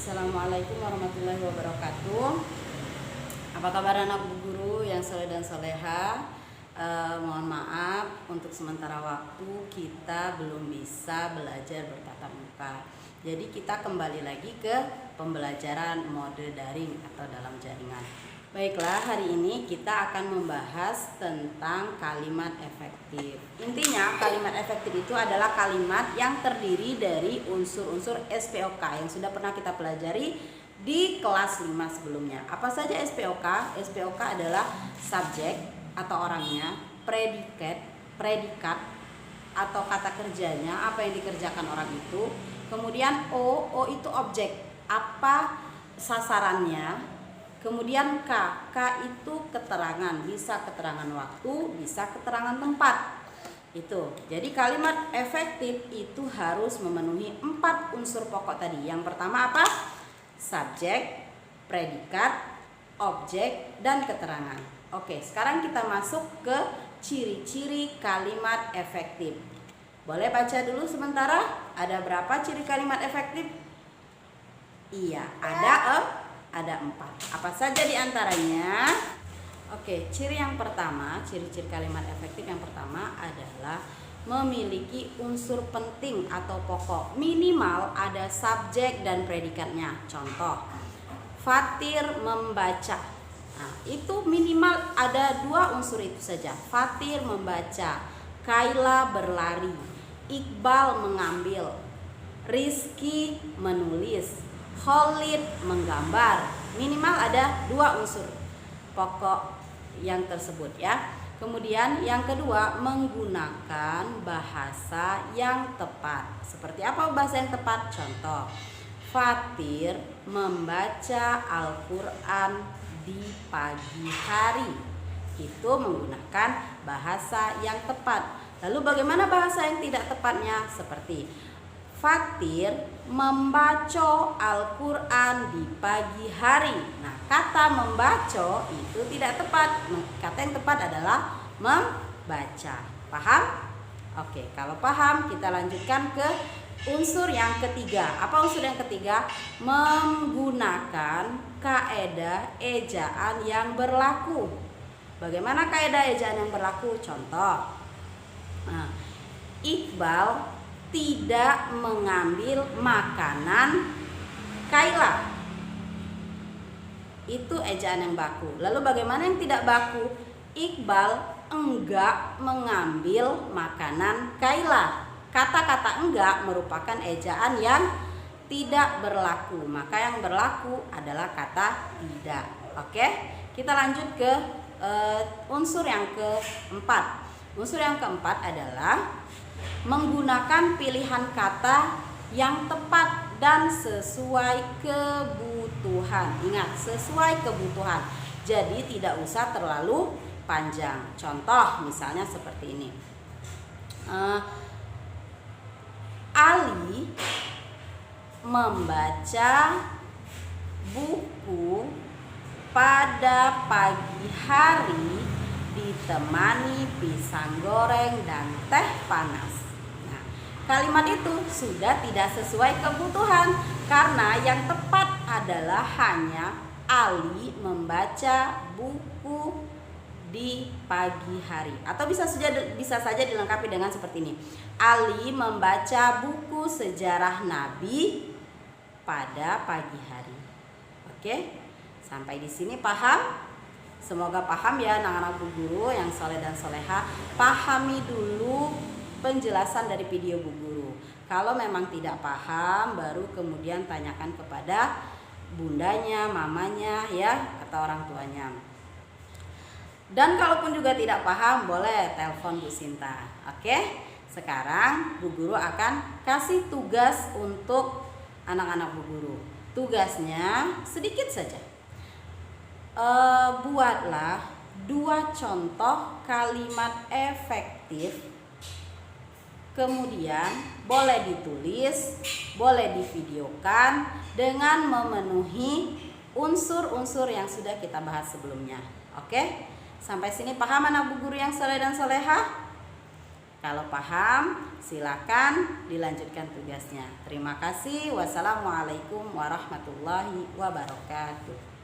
Assalamualaikum warahmatullahi wabarakatuh. Apa kabar anak Bu Guru yang soleh dan soleha? Mohon maaf untuk sementara waktu kita belum bisa belajar bertatap muka. Jadi kita kembali lagi ke pembelajaran mode daring atau dalam jaringan. Baiklah, hari ini kita akan membahas tentang kalimat efektif. Intinya kalimat efektif itu adalah kalimat yang terdiri dari unsur-unsur SPOK yang sudah pernah kita pelajari di kelas 5 sebelumnya. Apa saja SPOK? SPOK adalah subjek atau orangnya, predikat atau kata kerjanya, apa yang dikerjakan orang itu. Kemudian O itu objek, apa sasarannya. Kemudian K itu keterangan, bisa keterangan waktu, bisa keterangan tempat. Itu. Jadi kalimat efektif itu harus memenuhi 4 unsur pokok tadi. Yang pertama apa? Subjek, predikat, objek, dan keterangan. Oke, sekarang kita masuk ke ciri-ciri kalimat efektif. Boleh baca dulu sementara? Ada berapa ciri kalimat efektif? Iya, ada 4. Apa saja diantaranya? Oke, ciri yang pertama, ciri-ciri kalimat efektif yang pertama adalah memiliki unsur penting atau pokok. Minimal ada subjek dan predikatnya. Contoh, Fatir membaca. Nah, itu minimal ada 2 unsur itu saja. Fatir membaca, Kaila berlari, Iqbal mengambil, Rizky menulis, Khalid menggambar. Minimal ada 2 unsur pokok yang tersebut ya. Kemudian yang kedua, menggunakan bahasa yang tepat. Seperti apa bahasa yang tepat? Contoh, Fatir membaca Al-Quran di pagi hari. Itu menggunakan bahasa yang tepat. Lalu bagaimana bahasa yang tidak tepatnya? Seperti Fatir membaca Al-Quran di pagi hari. Nah, kata membaca itu tidak tepat. Kata yang tepat adalah membaca. Paham? Oke, kalau paham kita lanjutkan ke unsur yang ketiga. Apa unsur yang ketiga? Menggunakan kaedah ejaan yang berlaku. Bagaimana kaedah ejaan yang berlaku? Contoh, Iqbal tidak mengambil makanan Kaila. Itu ejaan yang baku. Lalu bagaimana yang tidak baku? Iqbal enggak mengambil makanan Kaila. Kata-kata enggak merupakan ejaan yang tidak berlaku. Maka yang berlaku adalah kata tidak. Oke, kita lanjut ke unsur yang keempat. Unsur yang keempat adalah menggunakan pilihan kata yang tepat dan sesuai kebutuhan. Ingat, sesuai kebutuhan. Jadi tidak usah terlalu panjang. Contoh misalnya seperti ini. Ali membaca buku pada pagi hari ditemani pisang goreng dan teh panas. Nah, kalimat itu sudah tidak sesuai kebutuhan karena yang tepat adalah hanya Ali membaca buku di pagi hari. Atau bisa saja dilengkapi dengan seperti ini. Ali membaca buku sejarah Nabi pada pagi hari. Oke? Sampai di sini paham? Semoga paham ya anak-anak Bu Guru yang soleh dan soleha. Pahami dulu penjelasan dari video Bu Guru. Kalau memang tidak paham, baru kemudian tanyakan kepada bundanya, mamanya ya, atau orang tuanya. Dan kalaupun juga tidak paham, boleh telepon Bu Sinta. Oke? Sekarang Bu Guru akan kasih tugas untuk anak-anak Bu Guru. Tugasnya sedikit saja. Buatlah 2 contoh kalimat efektif. Kemudian boleh ditulis, boleh divideokan dengan memenuhi unsur-unsur yang sudah kita bahas sebelumnya. Oke? Sampai sini paham anak Bu Guru yang soleh dan soleha? Kalau paham, silakan dilanjutkan tugasnya. Terima kasih. Wassalamualaikum warahmatullahi wabarakatuh.